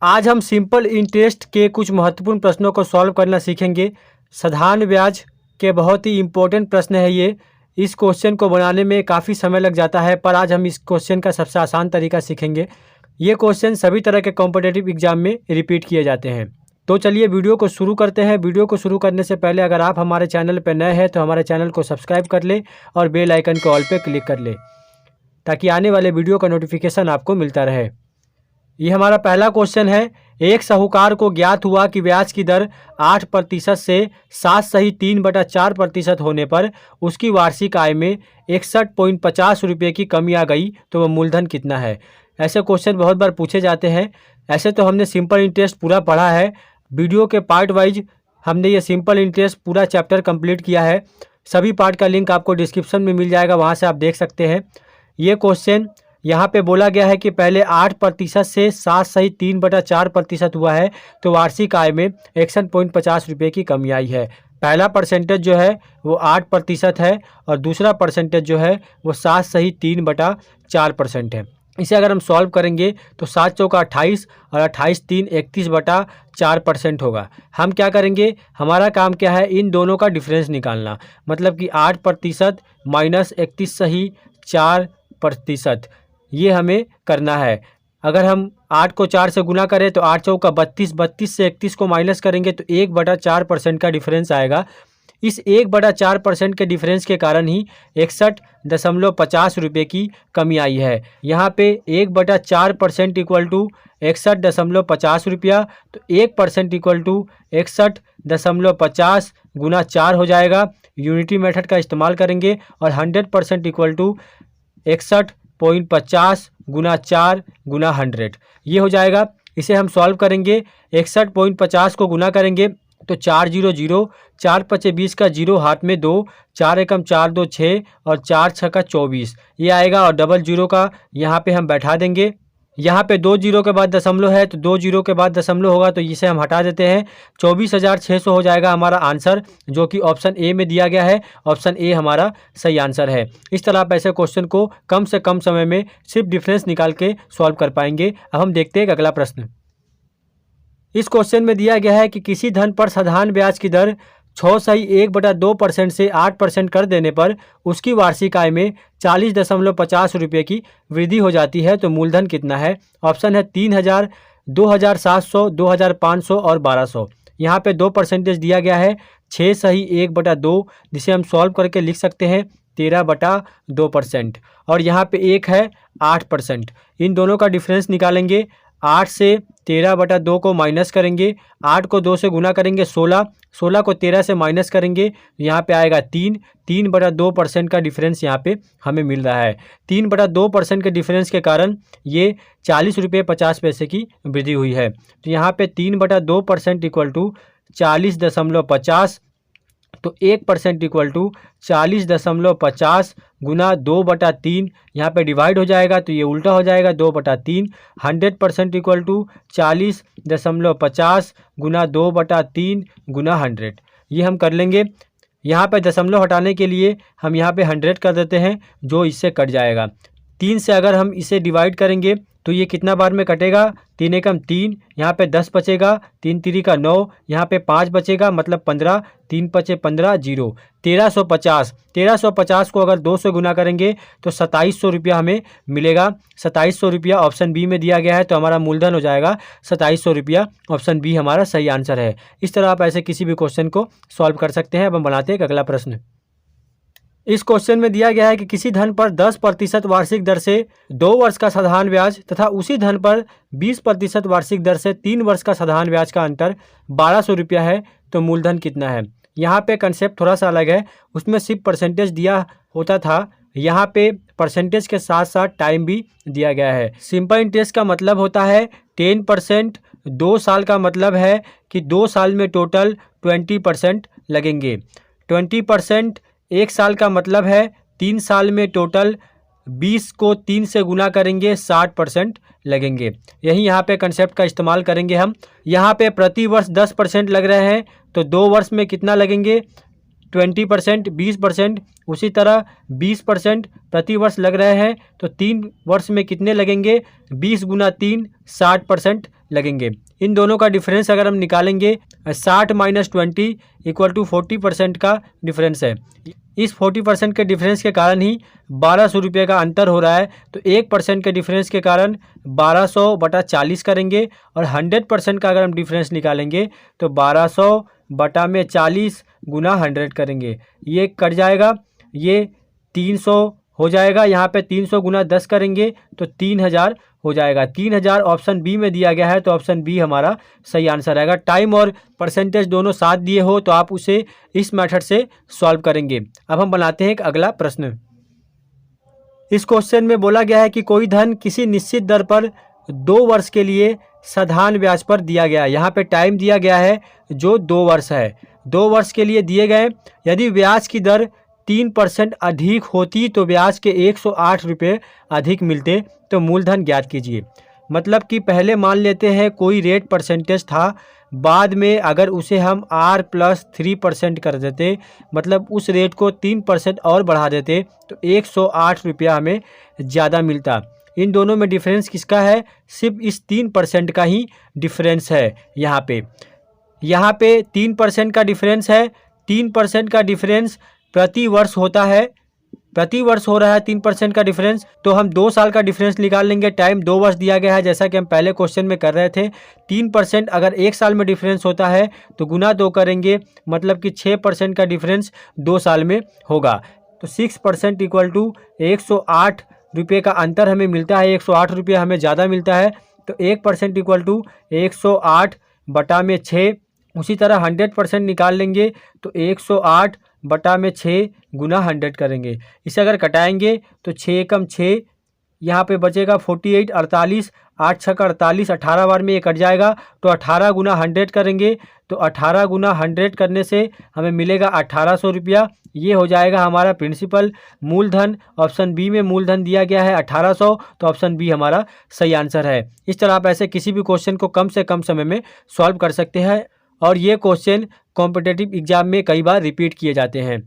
आज हम simple interest के कुछ महत्वपूर्ण प्रश्नों को सॉल्व करना सीखेंगे। साधारण ब्याज के बहुत ही इम्पोर्टेंट प्रश्न है ये। इस क्वेश्चन को बनाने में काफ़ी समय लग जाता है, पर आज हम इस क्वेश्चन का सबसे आसान तरीका सीखेंगे। ये क्वेश्चन सभी तरह के कॉम्पिटिटिव एग्जाम में रिपीट किए जाते हैं। तो चलिए वीडियो को शुरू करते हैं। वीडियो को शुरू करने से पहले अगर आप हमारे चैनल पर नए हैं तो हमारे चैनल को सब्सक्राइब कर ले और बेल आइकन को ऑल पे क्लिक कर ले, ताकि आने वाले वीडियो का नोटिफिकेशन आपको मिलता रहे। ये हमारा पहला क्वेश्चन है। एक साहूकार को ज्ञात हुआ कि ब्याज की दर 8% से 7.3/4% होने पर उसकी वार्षिक आय में 61.50 रुपये की कमी आ गई, तो वह मूलधन कितना है। ऐसे क्वेश्चन बहुत बार पूछे जाते हैं। ऐसे तो हमने सिंपल इंटरेस्ट पूरा पढ़ा है, वीडियो के पार्ट वाइज हमने ये सिंपल इंटरेस्ट पूरा चैप्टर कंप्लीट किया है। सभी पार्ट का लिंक आपको डिस्क्रिप्शन में मिल जाएगा, वहाँ से आप देख सकते हैं। ये क्वेश्चन यहाँ पे बोला गया है कि पहले 8% से 7.3/4% हुआ है, तो वार्षिक आय में 61.50 रुपये की कमी आई है। पहला परसेंटेज जो है वो 8% है और दूसरा परसेंटेज जो है वो 7.3/4% है। इसे अगर हम सॉल्व करेंगे तो 7 चौका 28 और 28 3 31/4% होगा। हम क्या करेंगे, हमारा काम क्या है, इन दोनों का डिफरेंस निकालना। मतलब कि 8% माइनस 31.4%, ये हमें करना है। अगर हम 8 को 4 से गुना करें तो 8 चौका 32, 32 से 31 को माइनस करेंगे तो 1/4% का डिफरेंस आएगा। इस 1/4% के डिफरेंस के कारण ही 61.50 रुपये की कमी आई है। यहाँ पे 1/4% इक्वल टू 61.50 रुपया, तो 1% इक्वल टू 61.50 गुना 4 हो जाएगा। यूनिटी मेथड का इस्तेमाल करेंगे और 100% इक्वल टू 61.50 गुना 4 गुना 100, ये हो जाएगा। इसे हम सॉल्व करेंगे। 61.50 को गुना करेंगे तो 4 0 0, 4 5 20 का 0 हाथ में 2, 4 एकम 4 2 6 और 4 6 का 24, ये आएगा। और डबल जीरो का यहाँ पे हम बैठा देंगे। यहाँ पे 2 जीरो के बाद दशमलव है, तो 2 जीरो के बाद दशमलव होगा, तो इसे हम हटा देते हैं। 24,600 हो जाएगा हमारा आंसर, जो कि ऑप्शन ए में दिया गया है। ऑप्शन ए हमारा सही आंसर है। इस तरह आप ऐसे क्वेश्चन को कम से कम समय में सिर्फ डिफरेंस निकाल के सॉल्व कर पाएंगे। अब हम देखते हैं अगला प्रश्न। इस क्वेश्चन में दिया गया है कि किसी धन पर साधारण ब्याज की दर 6.1/2% से 8% कर देने पर उसकी वार्षिक आय में 40.50 रुपये की वृद्धि हो जाती है, तो मूलधन कितना है। ऑप्शन है 3,000, 2,700, 2,500 और 1,200। यहाँ पे 2% दिया गया है, 6.1/2, जिसे हम सॉल्व करके लिख सकते हैं 13/2%। और यहाँ पे एक है 8%। इन दोनों का डिफरेंस निकालेंगे। 8 से 13/2 को माइनस करेंगे, 8 को 2 से गुना करेंगे 16, 16 को 13 से माइनस करेंगे, यहाँ पे आएगा 3/2% का डिफरेंस यहाँ पे हमें मिल रहा है। 3/2% के डिफरेंस के कारण ये 40 रुपये 50 पैसे की वृद्धि हुई है। तो यहाँ पे 3/2% इक्वल टू 40.50, तो 1% इक्वल टू 40.50 गुना 2/3, यहाँ पे डिवाइड हो जाएगा तो ये उल्टा हो जाएगा 2/3। 100% इक्वल टू 40.50 गुना 2/3 गुना 100, ये हम कर लेंगे। यहाँ पे दशमलव हटाने के लिए हम यहाँ पे 100 कर देते हैं, जो इससे कट जाएगा। 3 से अगर हम इसे डिवाइड करेंगे तो ये कितना बार में कटेगा, 3 एकम 3, यहाँ पे 10 बचेगा, 3 3 का 9, यहाँ पे 5 बचेगा, मतलब 15, 3 5 15 0, 1350। 1350 को अगर 2 से गुना करेंगे तो 2700 रुपया हमें मिलेगा। 2700 रुपया ऑप्शन बी में दिया गया है, तो हमारा मूलधन हो जाएगा 2700 रुपया। ऑप्शन बी हमारा सही आंसर है। इस तरह आप ऐसे किसी भी क्वेश्चन को सॉल्व कर सकते हैं। अब हम बनाते हैं अगला प्रश्न। इस क्वेश्चन में दिया गया है कि किसी धन पर 10% वार्षिक दर से 2 वर्ष का साधारण ब्याज तथा उसी धन पर 20% वार्षिक दर से 3 वर्ष का साधारण ब्याज का अंतर 1200 रुपया है, तो मूलधन कितना है। यहाँ पे कंसेप्ट थोड़ा सा अलग है, उसमें सिर्फ परसेंटेज दिया होता था, यहाँ पे परसेंटेज के साथ साथ टाइम भी दिया गया है। सिंपल इंटरेस्ट का मतलब होता है 10%, 2 साल का मतलब है कि 2 साल में टोटल 20% लगेंगे। 20% 1 साल का मतलब है 3 साल में टोटल 20 को 3 से गुना करेंगे 60% लगेंगे। यही यहाँ पे कंसेप्ट का इस्तेमाल करेंगे हम। यहाँ पे प्रति वर्ष 10% लग रहे हैं, तो 2 वर्ष में कितना लगेंगे, 20%, 20%। उसी तरह 20% प्रति वर्ष लग रहे हैं, तो 3 वर्ष में कितने लगेंगे, 20 गुना 3 60% लगेंगे। इन दोनों का डिफरेंस अगर हम निकालेंगे 60 माइनस 20 इक्वल टू 40% का डिफरेंस है। इस 40% के डिफरेंस के कारण ही 1200 रुपये का अंतर हो रहा है। तो 1% के डिफरेंस के कारण 1200 बटा 40 करेंगे और 100% का अगर हम डिफरेंस निकालेंगे तो 1200 बटा में 40 गुना 100 करेंगे। ये कट जाएगा, ये 300 हो जाएगा। यहाँ पे 300 गुना 10 करेंगे तो 3000 हो जाएगा। 3000 ऑप्शन बी में दिया गया है, तो ऑप्शन बी हमारा सही आंसर रहेगा। टाइम और परसेंटेज दोनों साथ दिए हो तो आप उसे इस मेथड से सॉल्व करेंगे। अब हम बनाते हैं एक अगला प्रश्न। इस क्वेश्चन में बोला गया है कि कोई धन किसी निश्चित दर पर 2 वर्ष के लिए साधारण ब्याज पर दिया गया है। यहाँ पे टाइम दिया गया है जो 2 वर्ष है, 2 वर्ष के लिए दिए गए। यदि ब्याज की दर 3% अधिक होती तो ब्याज के 108 रुपये अधिक मिलते, तो मूलधन ज्ञात कीजिए। मतलब कि पहले मान लेते हैं कोई रेट परसेंटेज था, बाद में अगर उसे हम R+3% कर देते, मतलब उस रेट को 3% और बढ़ा देते, तो 108 रुपया हमें ज़्यादा मिलता। इन दोनों में डिफरेंस किसका है? सिर्फ इस 3% का ही डिफरेंस है। यहाँ पे 3% का डिफरेंस है। 3% का डिफरेंस प्रति वर्ष होता है, प्रति वर्ष हो रहा है 3% का डिफरेंस। तो हम 2 साल का डिफरेंस निकाल लेंगे। टाइम 2 वर्ष दिया गया है, जैसा कि हम पहले क्वेश्चन में कर रहे थे। 3% अगर 1 साल में डिफरेंस होता है तो गुना 2 करेंगे, मतलब कि 6% का डिफरेंस 2 साल में होगा। तो 6% इक्वल टू 108 रुपये का अंतर हमें मिलता है। 108 रुपये हमें ज़्यादा मिलता है, तो 1% इक्वल टू 108 बटा में 6। उसी तरह 100% निकाल लेंगे तो 108 बटा में 6 गुना 100 करेंगे। इसे अगर कटाएंगे तो 6 कम 6, यहाँ पे बचेगा 48, 48, 8 छः का 48, 18 बार में ये कट जाएगा। तो 18 गुना 100 करेंगे, तो 18 गुना 100 करने से हमें मिलेगा 1800 रुपया। ये हो जाएगा हमारा प्रिंसिपल मूलधन। ऑप्शन बी में मूलधन दिया गया है 1800, तो ऑप्शन बी हमारा सही आंसर है। इस तरह आप ऐसे किसी भी क्वेश्चन को कम से कम समय में सॉल्व कर सकते हैं, और ये क्वेश्चन कॉम्पिटिटिव एग्जाम में कई बार रिपीट किए जाते हैं।